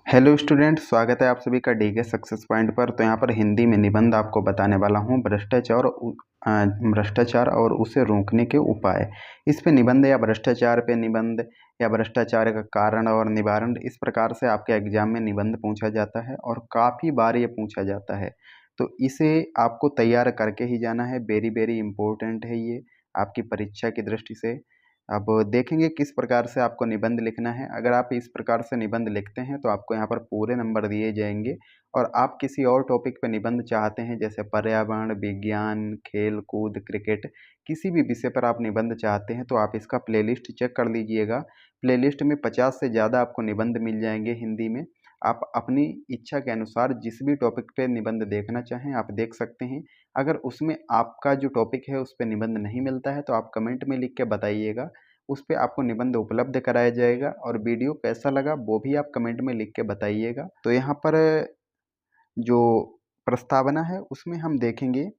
Hello student, स्वागत है आप सभी का डीके सक्सेस पॉइंट पर। तो यहाँ पर हिंदी में निबंध आपको बताने वाला हूँ, भ्रष्टाचार और उसे रोकने के उपाय। इस पे निबंध या भ्रष्टाचार पे निबंध या भ्रष्टाचार का कारण और निवारण, इस प्रकार से आपके एग्जाम में निबंध पूछा जाता है और काफ़ी बार ये पूछा जाता है। तो इसे आपको तैयार करके ही जाना है। वेरी वेरी इम्पोर्टेंट है ये आपकी परीक्षा की दृष्टि से। अब देखेंगे किस प्रकार से आपको निबंध लिखना है। अगर आप इस प्रकार से निबंध लिखते हैं तो आपको यहाँ पर पूरे नंबर दिए जाएंगे। और आप किसी और टॉपिक पर निबंध चाहते हैं, जैसे पर्यावरण, विज्ञान, खेल कूद, क्रिकेट, किसी भी विषय पर आप निबंध चाहते हैं तो आप इसका प्लेलिस्ट चेक कर लीजिएगा। प्लेलिस्ट में 50 से ज़्यादा आपको निबंध मिल जाएंगे हिंदी में। आप अपनी इच्छा के अनुसार जिस भी टॉपिक पे निबंध देखना चाहें आप देख सकते हैं। अगर उसमें आपका जो टॉपिक है उस पर निबंध नहीं मिलता है तो आप कमेंट में लिख के बताइएगा, उस पे आपको निबंध उपलब्ध कराया जाएगा। और वीडियो कैसा लगा वो भी आप कमेंट में लिख के बताइएगा। तो यहाँ पर जो प्रस्तावना है उसमें हम देखेंगे।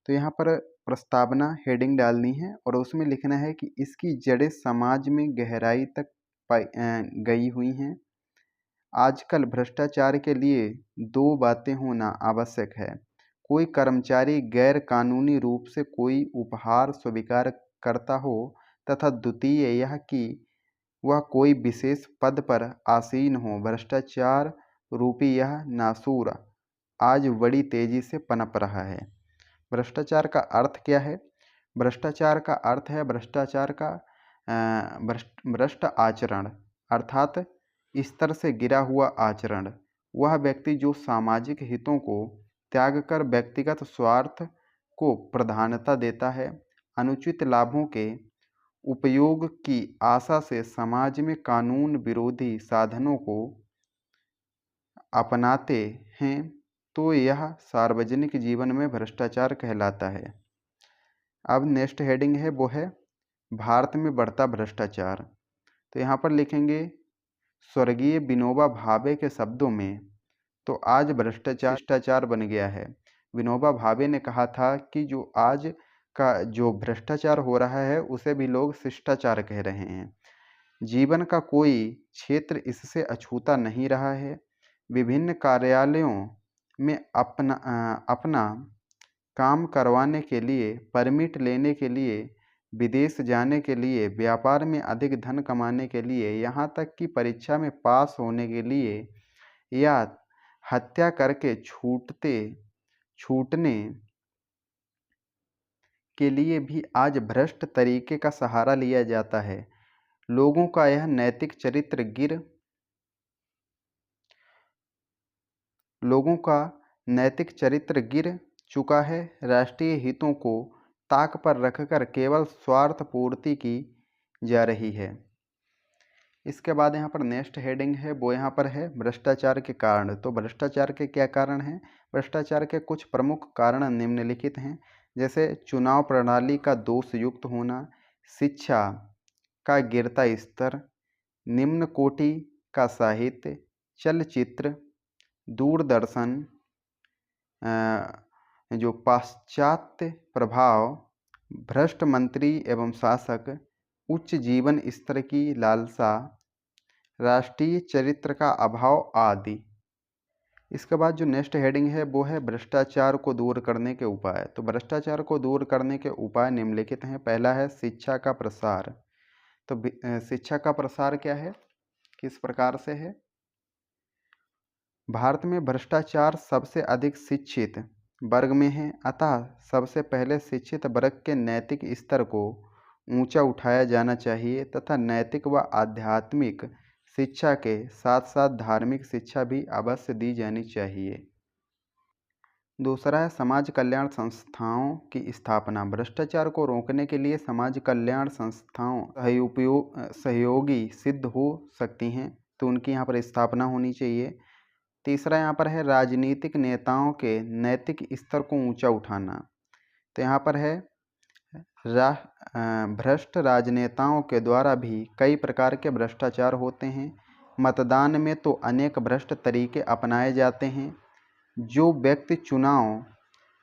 तो यहाँ पर प्रस्तावना हेडिंग डालनी है और उसमें लिखना है कि इसकी जड़ें समाज में गहराई तक गई हुई हैं। आजकल भ्रष्टाचार के लिए दो बातें होना आवश्यक है। कोई कर्मचारी गैर कानूनी रूप से कोई उपहार स्वीकार करता हो, तथा द्वितीय यह कि वह कोई विशेष पद पर आसीन हो। भ्रष्टाचार रूपी यह नासूर आज बड़ी तेजी से पनप रहा है। भ्रष्टाचार का अर्थ क्या है? भ्रष्टाचार का अर्थ है भ्रष्टाचार का भ्रष्ट आचरण, अर्थात स्तर से गिरा हुआ आचरण। वह व्यक्ति जो सामाजिक हितों को त्याग कर व्यक्तिगत स्वार्थ को प्रधानता देता है, अनुचित लाभों के उपयोग की आशा से समाज में कानून विरोधी साधनों को अपनाते हैं, तो यह सार्वजनिक जीवन में भ्रष्टाचार कहलाता है। अब नेक्स्ट हेडिंग है वो है भारत में बढ़ता भ्रष्टाचार। तो यहाँ पर लिखेंगे स्वर्गीय विनोबा भावे के शब्दों में, तो आज भ्रष्टाचार बन गया है। विनोबा भावे ने कहा था कि जो आज का जो भ्रष्टाचार हो रहा है उसे भी लोग शिष्टाचार कह रहे हैं। जीवन का कोई क्षेत्र इससे अछूता नहीं रहा है। विभिन्न कार्यालयों में अपना काम करवाने के लिए, परमिट लेने के लिए, विदेश जाने के लिए, व्यापार में अधिक धन कमाने के लिए, यहाँ तक कि परीक्षा में पास होने के लिए या हत्या करके छूटने के लिए भी आज भ्रष्ट तरीके का सहारा लिया जाता है। लोगों का यह नैतिक चरित्र गिर चुका है। राष्ट्रीय हितों को ताक पर रखकर केवल स्वार्थ पूर्ति की जा रही है। इसके बाद यहाँ पर नेक्स्ट हेडिंग है वो यहाँ पर है भ्रष्टाचार के कारण। तो भ्रष्टाचार के क्या कारण हैं? भ्रष्टाचार के कुछ प्रमुख कारण निम्नलिखित हैं, जैसे चुनाव प्रणाली का दोषयुक्त होना, शिक्षा का गिरता स्तर, निम्न कोटि का साहित्य, चलचित्र, दूरदर्शन, जो पाश्चात्य प्रभाव, भ्रष्ट मंत्री एवं शासक, उच्च जीवन स्तर की लालसा, राष्ट्रीय चरित्र का अभाव आदि। इसके बाद जो नेक्स्ट हेडिंग है वो है भ्रष्टाचार को दूर करने के उपाय। तो भ्रष्टाचार को दूर करने के उपाय निम्नलिखित हैं। पहला है शिक्षा का प्रसार। तो शिक्षा का प्रसार क्या है, किस प्रकार से है? भारत में भ्रष्टाचार सबसे अधिक शिक्षित वर्ग में है, अतः सबसे पहले शिक्षित वर्ग के नैतिक स्तर को ऊंचा उठाया जाना चाहिए तथा नैतिक व आध्यात्मिक शिक्षा के साथ साथ धार्मिक शिक्षा भी अवश्य दी जानी चाहिए। दूसरा है समाज कल्याण संस्थाओं की स्थापना। भ्रष्टाचार को रोकने के लिए समाज कल्याण संस्थाओं सहयोगी सिद्ध हो सकती हैं, तो उनकी यहाँ पर स्थापना होनी चाहिए। तीसरा यहाँ पर है राजनीतिक नेताओं के नैतिक स्तर को ऊंचा उठाना। तो यहाँ पर है भ्रष्ट राजनेताओं के द्वारा भी कई प्रकार के भ्रष्टाचार होते हैं। मतदान में तो अनेक भ्रष्ट तरीके अपनाए जाते हैं। जो व्यक्ति चुनाव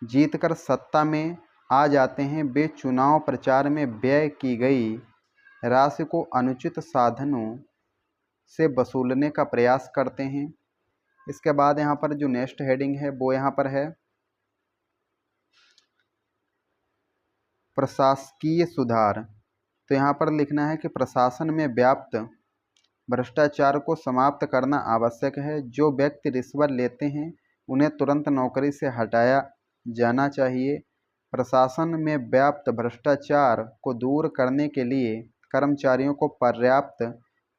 जीतकर सत्ता में आ जाते हैं वे चुनाव प्रचार में व्यय की गई राशि को अनुचित साधनों से वसूलने का प्रयास करते हैं। इसके बाद यहाँ पर जो नेक्स्ट हेडिंग है वो यहाँ पर है प्रशासकीय सुधार। तो यहाँ पर लिखना है कि प्रशासन में व्याप्त भ्रष्टाचार को समाप्त करना आवश्यक है। जो व्यक्ति रिश्वत लेते हैं उन्हें तुरंत नौकरी से हटाया जाना चाहिए। प्रशासन में व्याप्त भ्रष्टाचार को दूर करने के लिए कर्मचारियों को पर्याप्त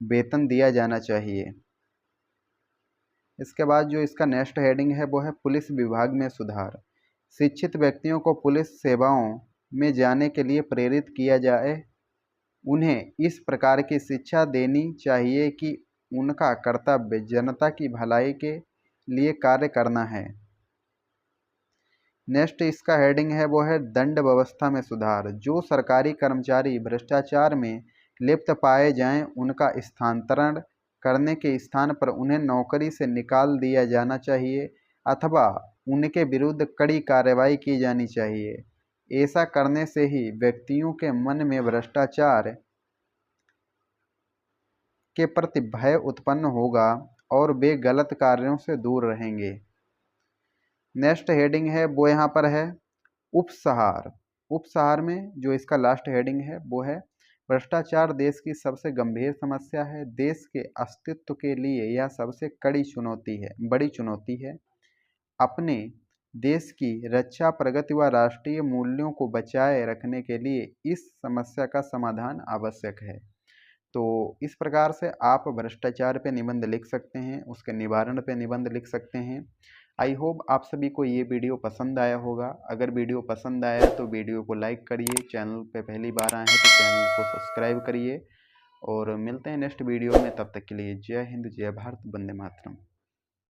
वेतन दिया जाना चाहिए। इसके बाद जो इसका नेक्स्ट हेडिंग है वो है पुलिस विभाग में सुधार। शिक्षित व्यक्तियों को पुलिस सेवाओं में जाने के लिए प्रेरित किया जाए। उन्हें इस प्रकार की शिक्षा देनी चाहिए कि उनका कर्तव्य जनता की भलाई के लिए कार्य करना है। नेक्स्ट इसका हेडिंग है वो है दंड व्यवस्था में सुधार। जो सरकारी कर्मचारी भ्रष्टाचार में लिप्त पाए जाएं, उनका स्थानांतरण करने के स्थान पर उन्हें नौकरी से निकाल दिया जाना चाहिए अथवा उनके विरुद्ध कड़ी कार्रवाई की जानी चाहिए। ऐसा करने से ही व्यक्तियों के मन में भ्रष्टाचार के प्रति भय उत्पन्न होगा और वे गलत कार्यों से दूर रहेंगे। नेक्स्ट हेडिंग है वो यहाँ पर है उपसहार। उपसहार में जो इसका लास्ट हेडिंग है वो है भ्रष्टाचार देश की सबसे गंभीर समस्या है। देश के अस्तित्व के लिए यह सबसे बड़ी चुनौती है। अपने देश की रक्षा, प्रगति व राष्ट्रीय मूल्यों को बचाए रखने के लिए इस समस्या का समाधान आवश्यक है। तो इस प्रकार से आप भ्रष्टाचार पे निबंध लिख सकते हैं, उसके निवारण पे निबंध लिख सकते हैं। आई होप आप सभी को ये वीडियो पसंद आया होगा। अगर वीडियो पसंद आया तो वीडियो को लाइक करिए, चैनल पे पहली बार आए हैं तो चैनल को सब्सक्राइब करिए और मिलते हैं नेक्स्ट वीडियो में। तब तक के लिए जय हिंद, जय भारत, वंदे मातरम।